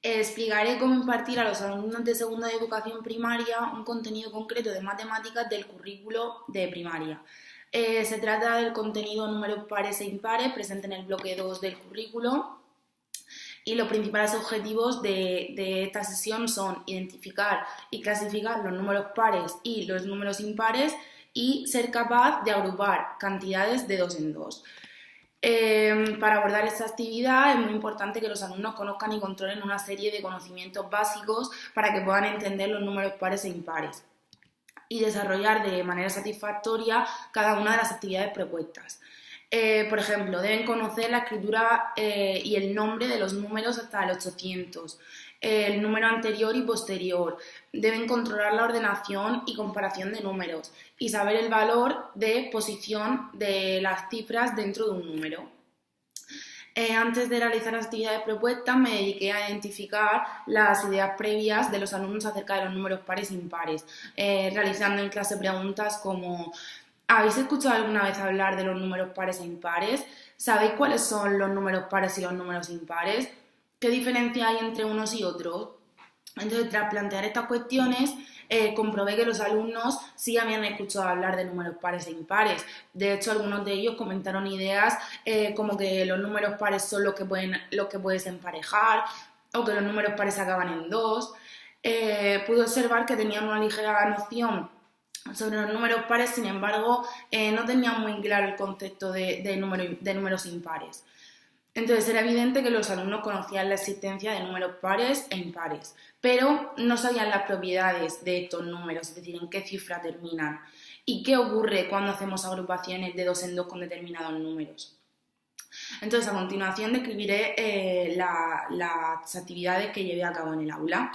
Explicaré cómo impartir a los alumnos de segundo de educación primaria un contenido concreto de matemáticas del currículo de primaria. Se trata del contenido números pares e impares presente en el bloque 2 del currículo y los principales objetivos de esta sesión son identificar y clasificar los números pares y los números impares y ser capaz de agrupar cantidades de dos en dos. Para abordar esta actividad es muy importante que los alumnos conozcan y controlen una serie de conocimientos básicos para que puedan entender los números pares e impares y desarrollar de manera satisfactoria cada una de las actividades propuestas. Por ejemplo, deben conocer la escritura y el nombre de los números hasta el 800, el número anterior y posterior. Deben controlar la ordenación y comparación de números y saber el valor de posición de las cifras dentro de un número. Antes de realizar las actividades propuestas me dediqué a identificar las ideas previas de los alumnos acerca de los números pares e impares, realizando en clase preguntas como ¿habéis escuchado alguna vez hablar de los números pares e impares? ¿Sabéis cuáles son los números pares y los números impares? ¿Qué diferencia hay entre unos y otros? Entonces, tras plantear estas cuestiones, comprobé que los alumnos sí habían escuchado hablar de números pares e impares. De hecho, algunos de ellos comentaron ideas como que los números pares son los que puedes emparejar o que los números pares acaban en 2. Pude observar que tenían una ligera noción sobre los números pares, sin embargo, no tenían muy claro el concepto de números impares. Entonces era evidente que los alumnos conocían la existencia de números pares e impares, pero no sabían las propiedades de estos números, es decir, en qué cifra terminan y qué ocurre cuando hacemos agrupaciones de dos en dos con determinados números. Entonces, a continuación describiré las actividades que llevé a cabo en el aula.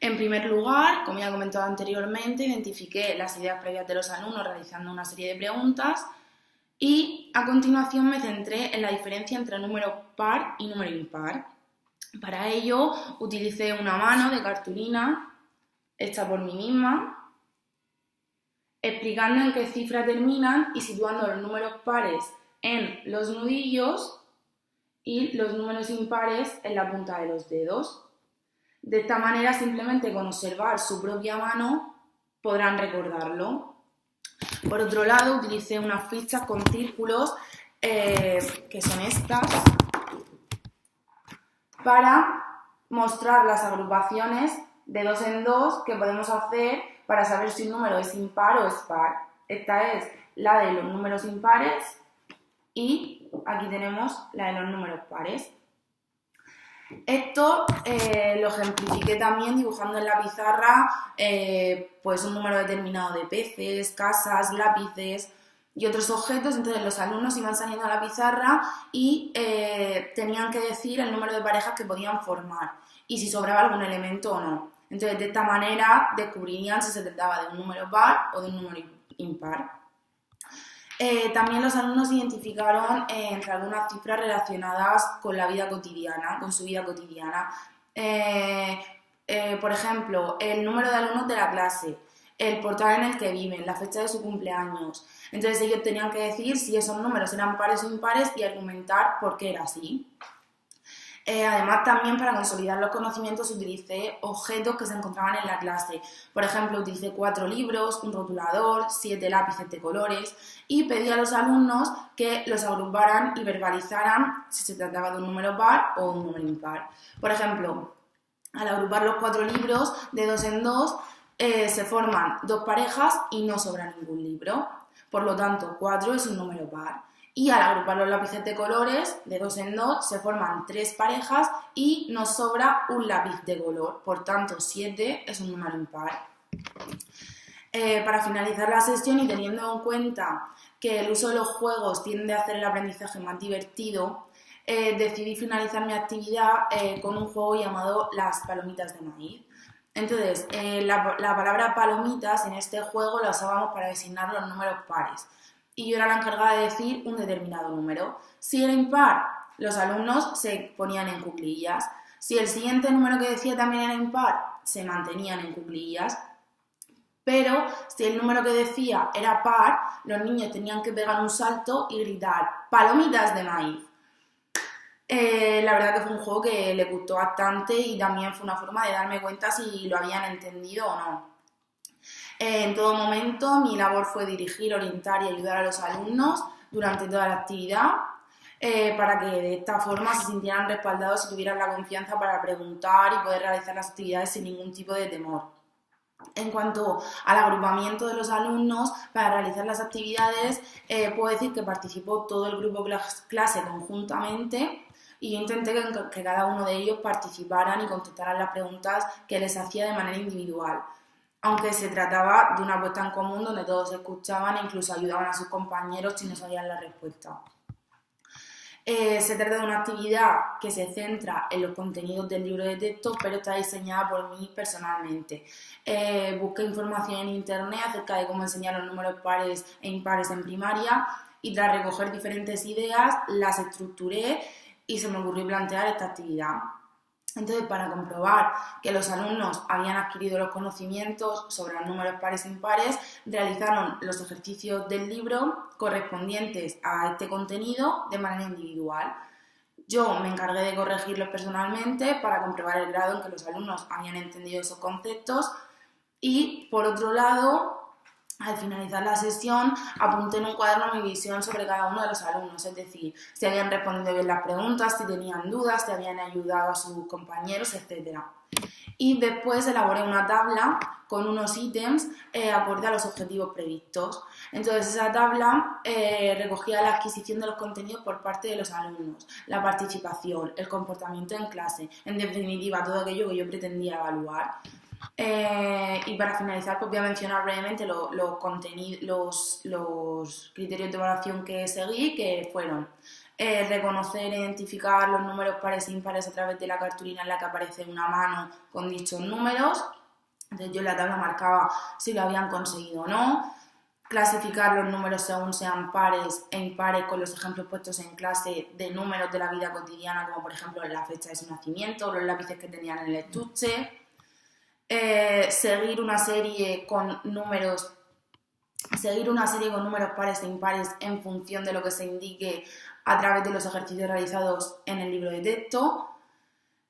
En primer lugar, como ya he comentado anteriormente, identifiqué las ideas previas de los alumnos realizando una serie de preguntas y a continuación me centré en la diferencia entre número par y número impar. Para ello utilicé una mano de cartulina hecha por mí misma, explicando en qué cifra terminan y situando los números pares en los nudillos y los números impares en la punta de los dedos. De esta manera, simplemente con observar su propia mano podrán recordarlo. Por otro lado, utilicé unas fichas con círculos, que son estas, para mostrar las agrupaciones de dos en dos que podemos hacer para saber si un número es impar o es par. Esta es la de los números impares y aquí tenemos la de los números pares. Esto lo ejemplifiqué también dibujando en la pizarra pues un número determinado de peces, casas, lápices y otros objetos. Entonces los alumnos iban saliendo a la pizarra y tenían que decir el número de parejas que podían formar y si sobraba algún elemento o no. Entonces de esta manera descubrirían si se trataba de un número par o de un número impar. También los alumnos identificaron entre algunas cifras relacionadas con la vida cotidiana, con su vida cotidiana. Por ejemplo, el número de alumnos de la clase, el portal en el que viven, la fecha de su cumpleaños. Entonces ellos tenían que decir si esos números eran pares o impares y argumentar por qué era así. Además, también para consolidar los conocimientos utilicé objetos que se encontraban en la clase. Por ejemplo, utilicé 4 libros, un rotulador, 7 lápices de colores y pedí a los alumnos que los agruparan y verbalizaran si se trataba de un número par o un número impar. Por ejemplo, al agrupar los 4 libros de dos en dos, se forman 2 parejas y no sobra ningún libro. Por lo tanto, 4 es un número par. Y al agrupar los lápices de colores de dos en dos se forman 3 parejas y nos sobra un lápiz de color. Por tanto, 7 es un número impar. Para finalizar la sesión y teniendo en cuenta que el uso de los juegos tiende a hacer el aprendizaje más divertido, decidí finalizar mi actividad con un juego llamado las palomitas de maíz. Entonces, la palabra palomitas en este juego la usábamos para designar los números pares. Y yo era la encargada de decir un determinado número. Si era impar, los alumnos se ponían en cuclillas. Si el siguiente número que decía también era impar, se mantenían en cuclillas. Pero si el número que decía era par, los niños tenían que pegar un salto y gritar ¡palomitas de maíz! La verdad que fue un juego que le gustó bastante y también fue una forma de darme cuenta si lo habían entendido o no. En todo momento mi labor fue dirigir, orientar y ayudar a los alumnos durante toda la actividad para que de esta forma se sintieran respaldados y tuvieran la confianza para preguntar y poder realizar las actividades sin ningún tipo de temor. En cuanto al agrupamiento de los alumnos para realizar las actividades, puedo decir que participó todo el grupo clase conjuntamente y yo intenté que cada uno de ellos participaran y contestaran las preguntas que les hacía de manera individual, aunque se trataba de una puesta en común donde todos escuchaban e incluso ayudaban a sus compañeros si no sabían la respuesta. Se trata de una actividad que se centra en los contenidos del libro de texto, pero está diseñada por mí personalmente. Busqué información en internet acerca de cómo enseñar los números pares e impares en primaria y tras recoger diferentes ideas las estructuré y se me ocurrió plantear esta actividad. Entonces, para comprobar que los alumnos habían adquirido los conocimientos sobre los números pares e impares, realizaron los ejercicios del libro correspondientes a este contenido de manera individual. Yo me encargué de corregirlos personalmente para comprobar el grado en que los alumnos habían entendido esos conceptos y, por otro lado, al finalizar la sesión, apunté en un cuaderno mi visión sobre cada uno de los alumnos, es decir, si habían respondido bien las preguntas, si tenían dudas, si habían ayudado a sus compañeros, etc. Y después elaboré una tabla con unos ítems acorde a los objetivos previstos. Entonces esa tabla recogía la adquisición de los contenidos por parte de los alumnos, la participación, el comportamiento en clase, en definitiva todo aquello que yo pretendía evaluar. Y para finalizar, pues voy a mencionar brevemente los criterios de evaluación que seguí, que fueron reconocer e identificar los números pares e impares a través de la cartulina en la que aparece una mano con dichos números. Entonces yo en la tabla marcaba si lo habían conseguido o no. Clasificar los números según sean pares e impares con los ejemplos puestos en clase de números de la vida cotidiana, como por ejemplo la fecha de su nacimiento o los lápices que tenían en el estuche. Seguir una serie con números pares e impares en función de lo que se indique a través de los ejercicios realizados en el libro de texto.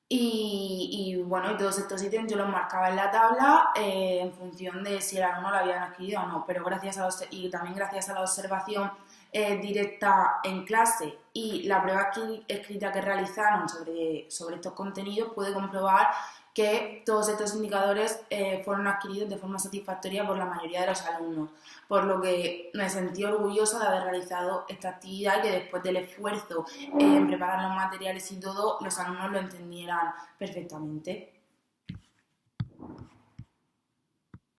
Y todos estos ítems yo los marcaba en la tabla en función de si el alumno lo habían adquirido o no, pero también gracias a la observación directa en clase y la prueba escrita que realizaron sobre estos contenidos, pude comprobar que todos estos indicadores fueron adquiridos de forma satisfactoria por la mayoría de los alumnos, por lo que me sentí orgullosa de haber realizado esta actividad y que después del esfuerzo en preparar los materiales y todo, los alumnos lo entendieran perfectamente.